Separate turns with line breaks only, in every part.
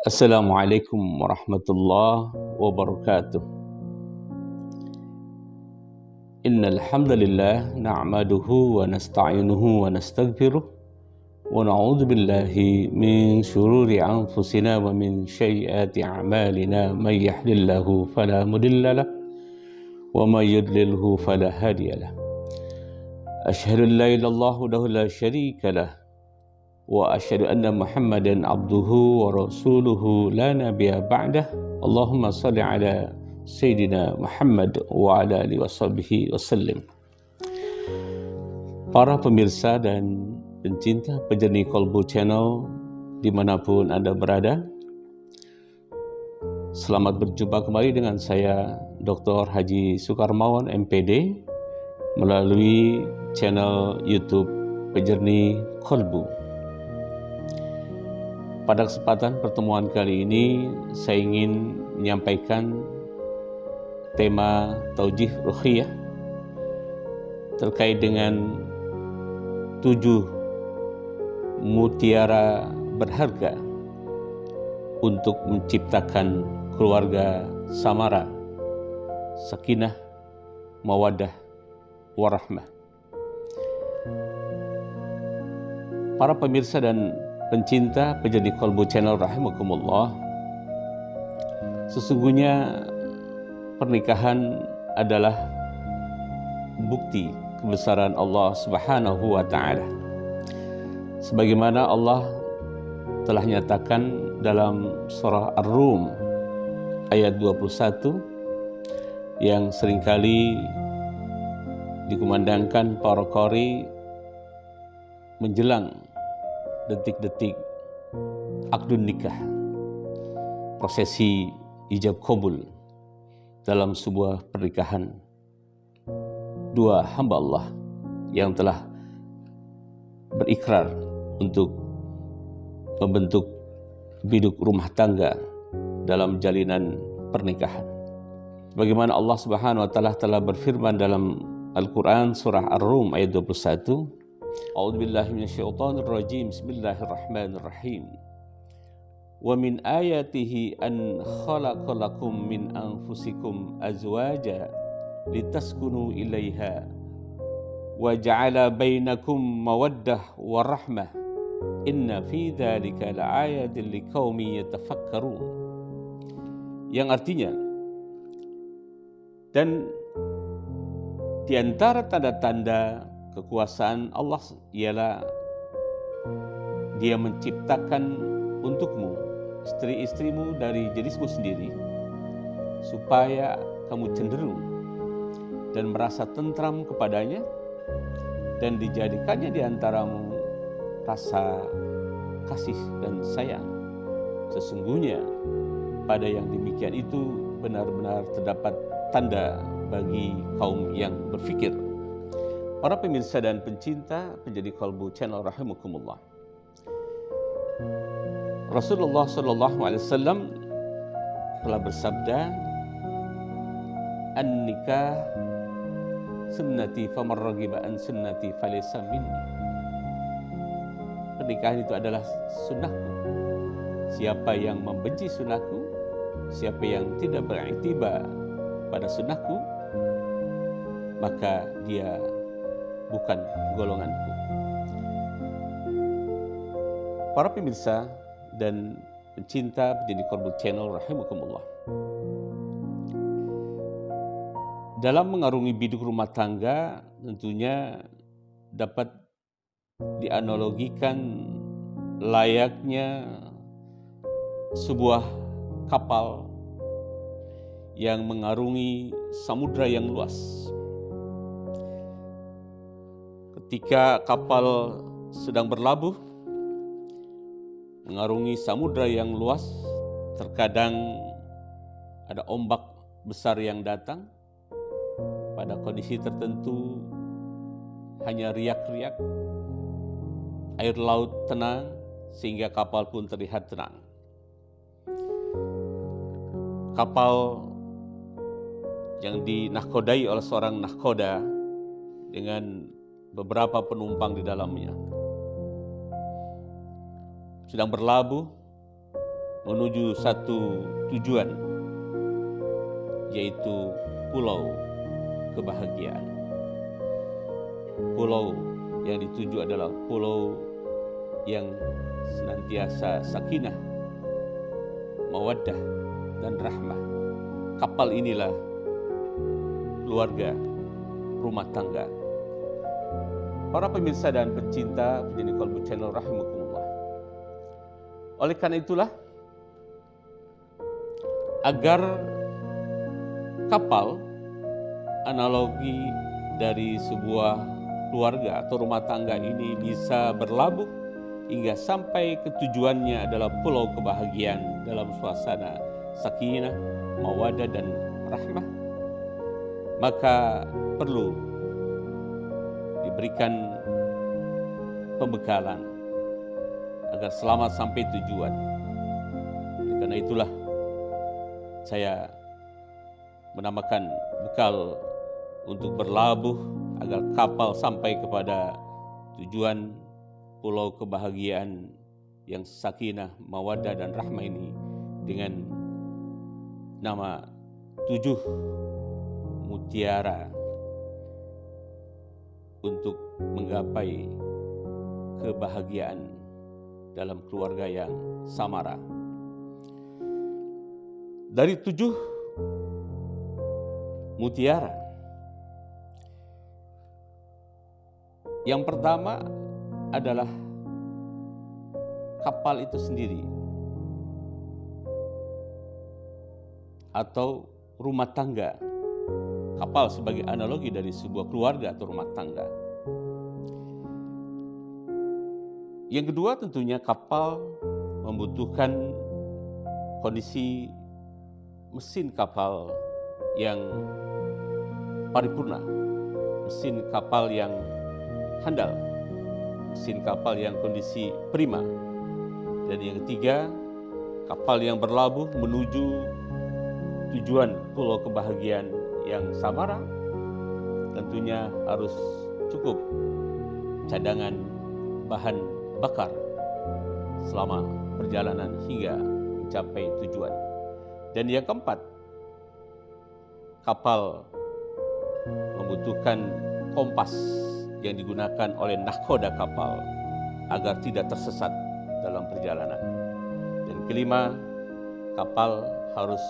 Assalamualaikum warahmatullahi wabarakatuh. Innal hamdalillah na'maduhu wa nasta'inuhu wa nastaghfiruh wa na'udzu billahi min shururi anfusina wa min sayyiati a'malina may yahdihillahu fala mudilla lahu wa may yudlilhu fala hadiya lahu. Asyhadu an la ilaha illallah wahdahu la syarika lahu wa asyhadu anna Muhammadan abduhu wa rasuluhu la nabiyya ba'dah. Allahumma shalli ala Sayyidina Muhammad wa ala alihi washabihi wasallim. Para pemirsa dan pencinta Pejernih Kolbu Channel dimanapun Anda berada, selamat berjumpa kembali dengan saya Dr. Haji Sukarmawan MPD melalui channel YouTube Pejernih Kolbu. Pada kesempatan pertemuan kali ini saya ingin menyampaikan tema taujih ruqyah terkait dengan 7 mutiara berharga untuk menciptakan keluarga samara, sakinah, mawaddah, warahmah. Para pemirsa dan pencinta Pejernih Kolbu Channel rahimakumullah, sesungguhnya pernikahan adalah bukti kebesaran Allah Subhanahu wa Ta'ala. Sebagaimana Allah telah nyatakan dalam surah Ar-Rum ayat 21 yang seringkali dikumandangkan para qari menjelang detik-detik akdun nikah, prosesi ijab qabul dalam sebuah pernikahan dua hamba Allah yang telah berikrar untuk membentuk biduk rumah tangga dalam jalinan pernikahan. Bagaimana Allah Subhanahu wa Ta'ala telah berfirman dalam Al-Quran surah Ar-Rum ayat 21, A'udzubillahi minasyaitonir rajim, Bismillahirrahmanirrahim. Wa min ayatihi an khalaqa lakum min anfusikum azwaja litaskunu ilaiha wa ja'ala bainakum mawaddah wa rahmah inna fi dzalika laayatin liqaumin yatafakkarun. Yang artinya, dan di antara tanda-tanda kekuasaan Allah ialah Dia menciptakan untukmu istri-istrimu dari jenismu sendiri, supaya kamu cenderung dan merasa tentram kepadanya, dan dijadikannya di antaramu rasa kasih dan sayang. Sesungguhnya pada yang demikian itu benar-benar terdapat tanda bagi kaum yang berfikir. Para pemirsa dan pencinta Pejernih Kolbu Channel rahimakumullah, Rasulullah SAW telah bersabda, An-nikah sunnati faman raghiba an sunnati falaysa minni. Pernikahan itu adalah sunnahku. Siapa yang membenci sunnahku, siapa yang tidak beriktibar pada sunnahku, maka dia bukan golonganku. Para pemirsa dan pencinta Pejernih Kolbu Channel rahimakumullah, dalam mengarungi biduk rumah tangga tentunya dapat dianalogikan layaknya sebuah kapal yang mengarungi samudra yang luas. Ketika kapal sedang berlabuh mengarungi samudra yang luas, terkadang ada ombak besar yang datang. Pada kondisi tertentu hanya riak-riak, air laut tenang sehingga kapal pun terlihat tenang. Kapal yang dinahkodai oleh seorang nahkoda dengan beberapa penumpang di dalamnya sedang berlabuh menuju satu tujuan, yaitu pulau kebahagiaan. Pulau yang dituju adalah pulau yang senantiasa sakinah, mawaddah, dan rahmah. Kapal inilah keluarga, rumah tangga. Para pemirsa dan pencinta penyanyi Kolbu Channel rahimakumullah. Oleh karena itulah, agar kapal, analogi dari sebuah keluarga atau rumah tangga ini bisa berlabuh hingga sampai ke tujuannya adalah pulau kebahagiaan dalam suasana sakinah, mawaddah, dan rahmah, maka perlu diberikan pembekalan agar selamat sampai tujuan. Karena itulah saya menamakan bekal untuk berlabuh agar kapal sampai kepada tujuan pulau kebahagiaan yang sakinah, mawaddah, dan rahmah ini dengan nama 7 mutiara untuk menggapai kebahagiaan dalam keluarga yang samara. Dari 7 mutiara, yang pertama adalah kapal itu sendiri atau rumah tangga. Kapal sebagai analogi dari sebuah keluarga atau rumah tangga. Yang kedua, tentunya kapal membutuhkan kondisi mesin kapal yang paripurna, mesin kapal yang handal, mesin kapal yang kondisi prima. Dan yang ketiga, kapal yang berlabuh menuju tujuan pulau kebahagiaan yang samara tentunya harus cukup cadangan bahan bakar selama perjalanan hingga mencapai tujuan. Dan yang keempat, kapal membutuhkan kompas yang digunakan oleh nahkoda kapal agar tidak tersesat dalam perjalanan. Dan kelima, kapal harus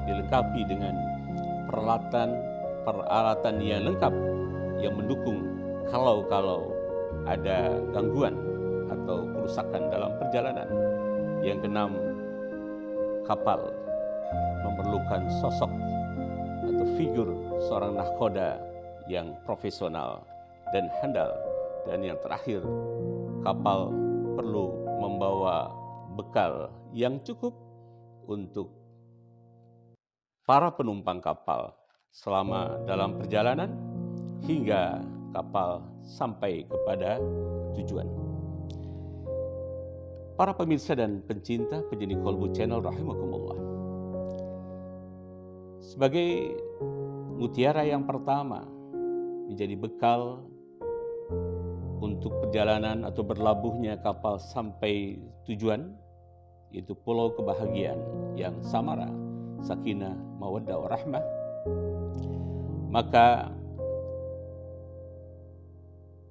dilengkapi dengan peralatan yang lengkap yang mendukung kalau ada gangguan atau kerusakan dalam perjalanan. Yang keenam, kapal memerlukan sosok atau figur seorang nahkoda yang profesional dan handal. Dan yang terakhir, kapal perlu membawa bekal yang cukup untuk para penumpang kapal selama dalam perjalanan hingga kapal sampai kepada tujuan. Para pemirsa dan pencinta penyanyi Kolbu Channel rahimakumullah. Sebagai mutiara yang pertama menjadi bekal untuk perjalanan atau berlabuhnya kapal sampai tujuan, yaitu pulau kebahagiaan yang samara, sakinah, mawaddah, warahmah, maka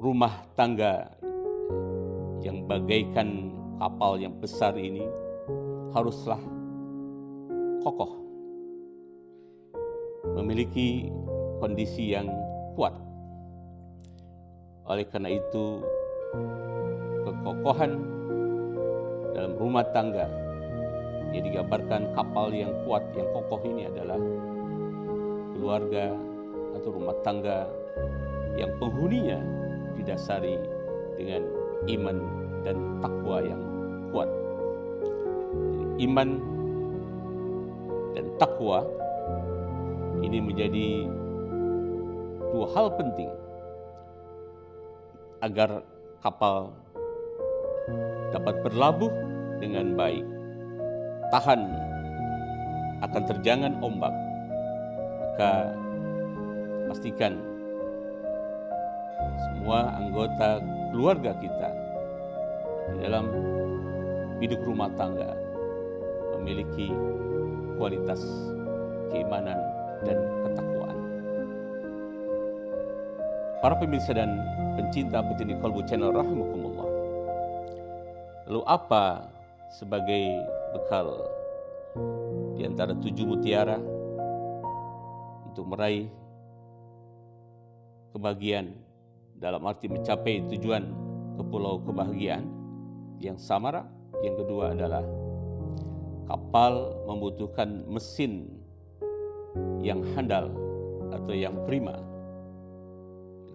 rumah tangga yang bagaikan kapal yang besar ini haruslah kokoh, memiliki kondisi yang kuat. Oleh karena itu, kekokohan dalam rumah tangga yang digambarkan kapal yang kuat, yang kokoh ini adalah keluarga atau rumah tangga yang penghuninya didasari dengan iman dan takwa yang kuat. Jadi, iman dan takwa ini menjadi dua hal penting agar kapal dapat berlabuh dengan baik, tahan akan terjangan ombak. Maka pastikan semua anggota keluarga kita di dalam hidup rumah tangga memiliki kualitas keimanan dan ketakwaan. Para pemirsa dan pencinta Petinju Kolbu Channel rahimakumullah. Lalu apa sebagai bekal di antara 7 mutiara untuk meraih kebahagiaan dalam arti mencapai tujuan ke pulau kebahagiaan yang samara? Yang kedua adalah kapal membutuhkan mesin yang handal atau yang prima.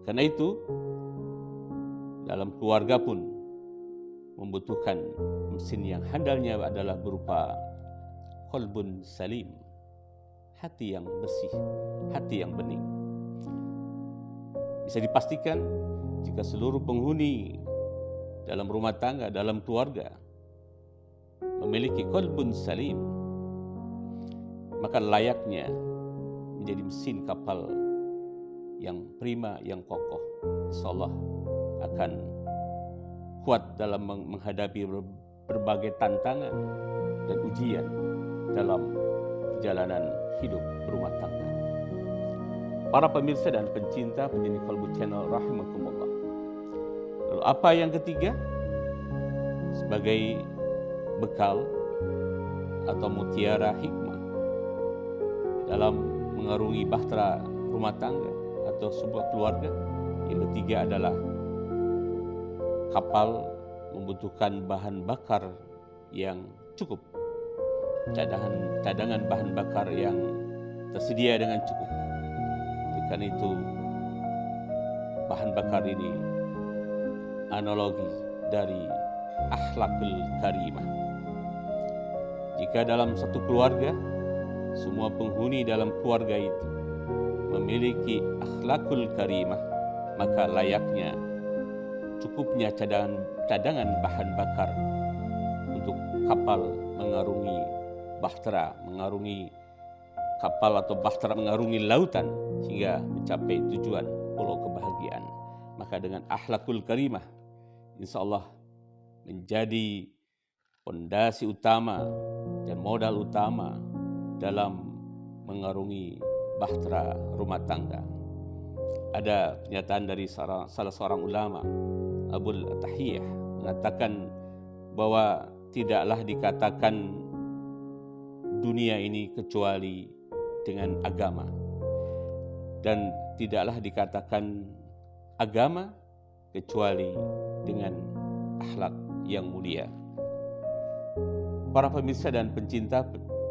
Karena itu, dalam keluarga pun membutuhkan mesin yang handalnya adalah berupa qalbun salim, hati yang bersih, hati yang bening. Bisa dipastikan jika seluruh penghuni dalam rumah tangga, dalam keluarga memiliki qalbun salim, maka layaknya menjadi mesin kapal yang prima, yang kokoh. Insyaallah akan kuat dalam menghadapi berbagai tantangan dan ujian dalam perjalanan hidup berumah tangga. Para pemirsa dan pencinta Pendidik Kolbu Channel rahimakumullah. Lalu apa yang ketiga? Sebagai bekal atau mutiara hikmah dalam mengarungi bahtera rumah tangga atau sebuah keluarga. Yang ketiga adalah kapal membutuhkan bahan bakar yang cukup, cadangan bahan bakar yang tersedia dengan cukup. Karena itu bahan bakar ini analogi dari akhlakul karimah. Jika dalam satu keluarga semua penghuni dalam keluarga itu memiliki akhlakul karimah, maka layaknya cukupnya cadangan bahan bakar untuk kapal mengarungi bahtera, mengarungi kapal atau bahtera mengarungi lautan hingga mencapai tujuan pulau kebahagiaan. Maka dengan akhlakul karimah, insyaallah menjadi fondasi utama dan modal utama dalam mengarungi bahtera rumah tangga. Ada pernyataan dari salah seorang ulama, Abul Tahiyah, mengatakan bahwa tidaklah dikatakan dunia ini kecuali dengan agama, dan tidaklah dikatakan agama kecuali dengan akhlak yang mulia. Para pemirsa dan pencinta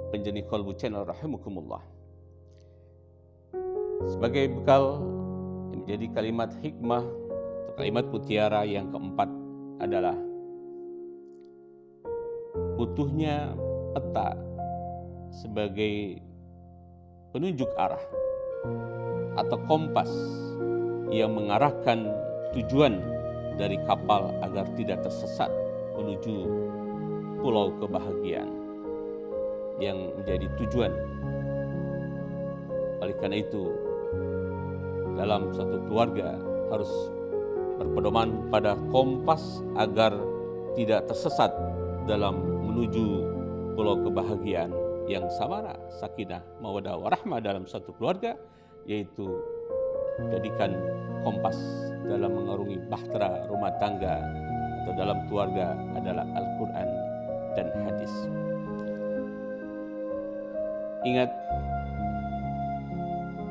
Pendidik Kolbu Channel rahimakumullah. Sebagai bekal yang menjadi kalimat hikmah atau kalimat mutiara yang keempat adalah butuhnya peta sebagai penunjuk arah atau kompas yang mengarahkan tujuan dari kapal agar tidak tersesat menuju pulau kebahagiaan yang menjadi tujuan. Oleh karena itu, dalam satu keluarga harus berpedoman pada kompas agar tidak tersesat dalam menuju pulau kebahagiaan yang samara, sakinah, mawaddah, warahmah dalam satu keluarga, yaitu jadikan kompas dalam mengarungi bahtera rumah tangga atau dalam keluarga adalah Al-Quran dan hadis. Ingat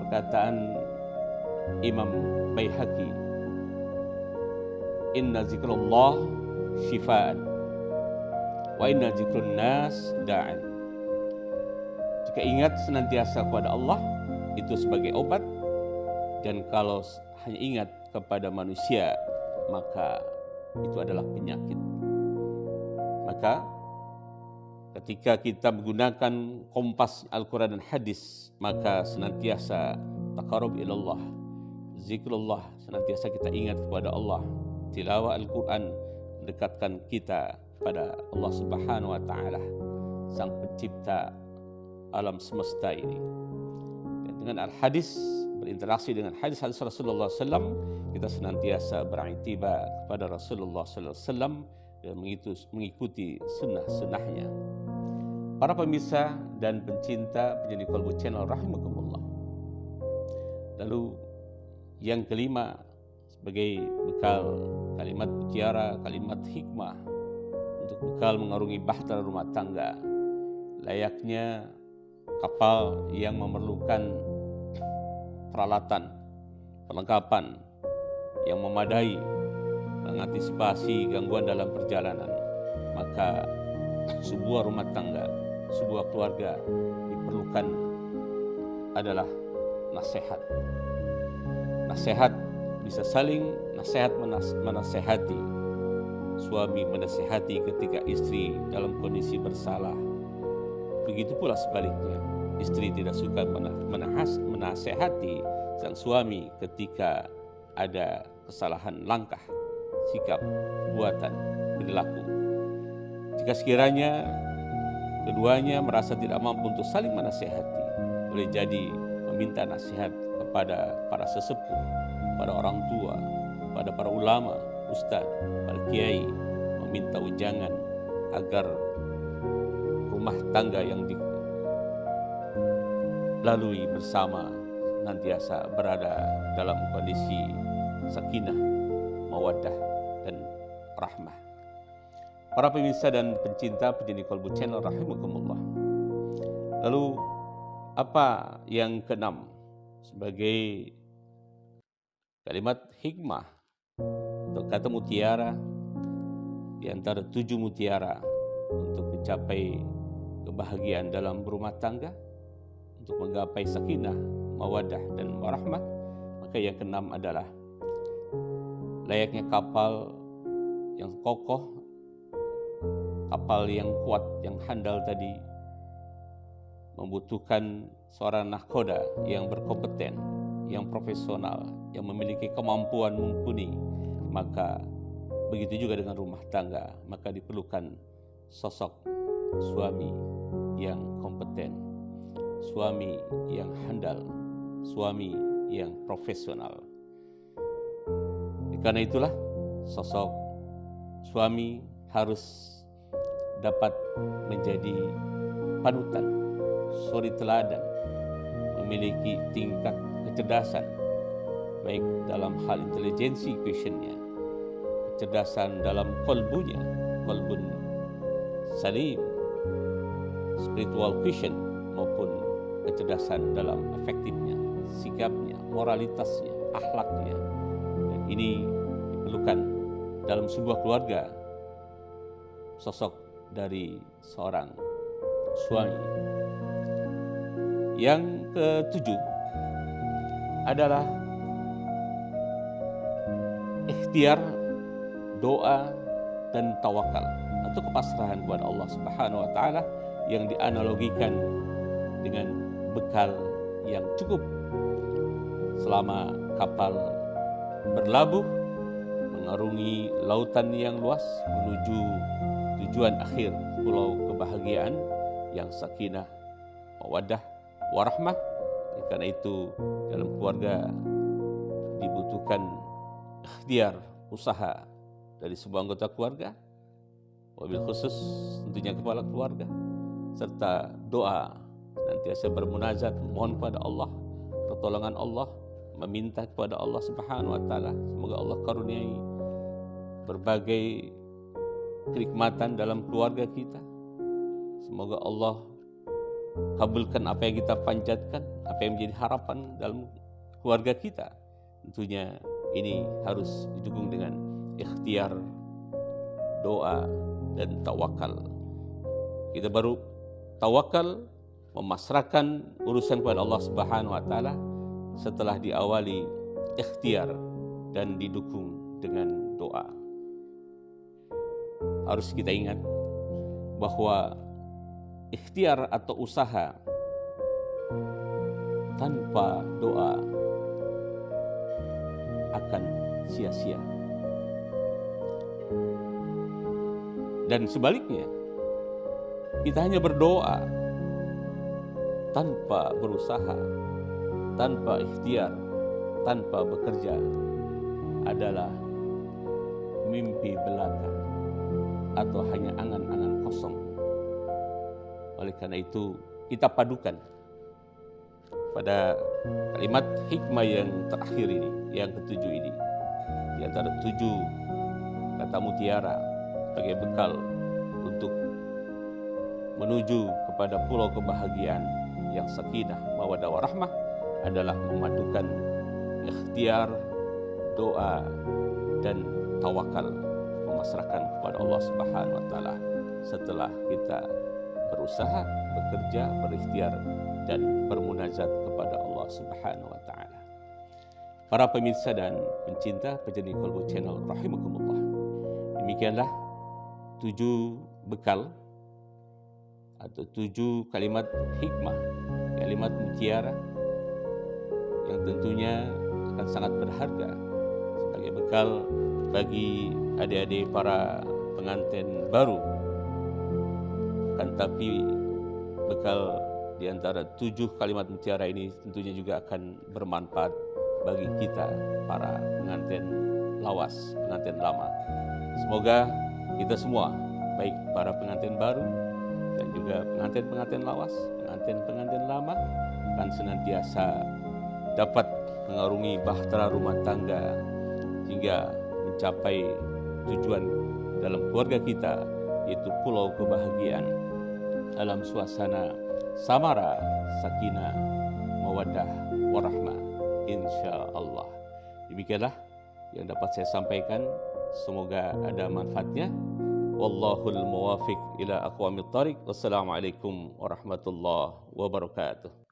perkataan Imam Baihaqi, inna zikrullah shifaan wa inna zikrun nas da'an. Jika ingat senantiasa kepada Allah, itu sebagai obat, dan kalau hanya ingat kepada manusia, maka itu adalah penyakit. Maka ketika kita menggunakan kompas Al-Quran dan hadis, maka senantiasa taqarrub ilallah, zikrullah, senantiasa kita ingat kepada Allah. Tilawah Al-Quran mendekatkan kita kepada Allah Subhanahu wa Ta'ala, Sang Pencipta alam semesta ini. Dan dengan Al-Hadis, berinteraksi dengan hadis-hadis Rasulullah SAW, kita senantiasa beriktibar kepada Rasulullah SAW dan mengikuti sunnah-sunnahnya. Para pemirsa dan pencinta penyanyi Kolbu Channel rahimakumullah. Lalu yang kelima, sebagai bekal kalimat mutiara, kalimat hikmah untuk bekal mengarungi bahtera rumah tangga, layaknya kapal yang memerlukan peralatan, perlengkapan yang memadai mengantisipasi gangguan dalam perjalanan, maka sebuah rumah tangga, sebuah keluarga diperlukan adalah nasihat. Nasihat bisa saling menasehati. Suami menasehati ketika istri dalam kondisi bersalah. Begitu pula sebaliknya, istri tidak suka menasehati sang suami ketika ada kesalahan langkah, sikap, perbuatan, perilaku. Jika sekiranya keduanya merasa tidak mampu untuk saling menasehati, boleh jadi meminta nasihat kepada para sesepuh, pada orang tua, pada para ulama, ustadz, para kiai, meminta ujangan agar rumah tangga yang dilalui bersama senantiasa berada dalam kondisi sakinah, mawaddah, dan rahmah. Para pemirsa dan pencinta penyanyi Kolbu Channel rahimakumullah. Lalu apa yang keenam sebagai kalimat hikmah atau kata mutiara di antara 7 mutiara untuk mencapai kebahagiaan dalam berumah tangga, untuk menggapai sakinah, mawaddah, dan warahmah? Maka yang keenam adalah layaknya kapal yang kokoh, kapal yang kuat, yang handal tadi membutuhkan seorang nahkoda yang berkompeten, yang profesional, yang memiliki kemampuan mumpuni. Maka begitu juga dengan rumah tangga, maka diperlukan sosok suami yang kompeten, suami yang handal, suami yang profesional. Karena itulah sosok suami harus dapat menjadi panutan, suri teladan, memiliki tingkat kecerdasan, baik dalam hal intelijensi questionnya, kecerdasan dalam kolbunya, kolbun salim, spiritual question, maupun kecerdasan dalam efektifnya, sikapnya, moralitasnya, akhlaknya. Dan ini diperlukan dalam sebuah keluarga, sosok dari seorang suami. Yang ketujuh adalah ikhtiar, doa, dan tawakal atau kepasrahan kepada Allah Subhanahu wa taala yang dianalogikan dengan bekal yang cukup selama kapal berlabuh mengarungi lautan yang luas menuju tujuan akhir, pulau kebahagiaan yang sakinah, mawaddah, warahmah. Karena itu dalam keluarga dibutuhkan ikhtiar, usaha dari sebuah anggota keluarga, wabil khusus tentunya kepala keluarga, serta doa, senantiasa bermunajat, mohon kepada Allah, pertolongan Allah, meminta kepada Allah Subhanahu wa taala semoga Allah karuniai berbagai kenikmatan dalam keluarga kita. Semoga Allah kabulkan apa yang kita panjatkan, apa yang menjadi harapan dalam keluarga kita. Tentunya ini harus didukung dengan ikhtiar, doa, dan tawakal. Kita baru tawakal, memasrahkan urusan kepada Allah Subhanahu wa taala setelah diawali ikhtiar dan didukung dengan doa. Harus kita ingat bahwa ikhtiar atau usaha tanpa doa akan sia-sia. Dan sebaliknya, kita hanya berdoa tanpa berusaha, tanpa ikhtiar, tanpa bekerja adalah mimpi belaka atau hanya angan-angan kosong. Oleh karena itu kita padukan pada kalimat hikmah yang terakhir ini, yang ketujuh ini, di antara 7 kata mutiara sebagai bekal untuk menuju kepada pulau kebahagiaan yang sakinah, mawaddah warahmah, adalah memadukan ikhtiar, doa, dan tawakal, memasrahkan kepada Allah Subhanahu wa taala setelah kita berusaha, bekerja, berikhtiar, dan bermunajat kepada Allah Subhanahu wa taala. Para pemirsa dan pencinta Penjernih Qalbu Channel rahimakumullah. Demikianlah 7 bekal atau 7 kalimat hikmah, kalimat mutiara yang tentunya akan sangat berharga sebagai bekal bagi adik-adik para pengantin baru. Akan tapi bekal di antara 7 kalimat mutiara ini tentunya juga akan bermanfaat bagi kita para pengantin lawas, pengantin lama. Semoga kita semua, baik para pengantin baru dan juga pengantin-pengantin lawas, pengantin-pengantin lama, akan senantiasa dapat mengarungi bahtera rumah tangga hingga mencapai tujuan dalam keluarga kita, yaitu pulau kebahagiaan dalam suasana samara, sakinah, mawaddah, warahmah, insyaallah. Demikianlah yang dapat saya sampaikan. Semoga ada manfaatnya. Wallahul muwafiq ila aqwamit thariq. Wassalamualaikum warahmatullahi wabarakatuh.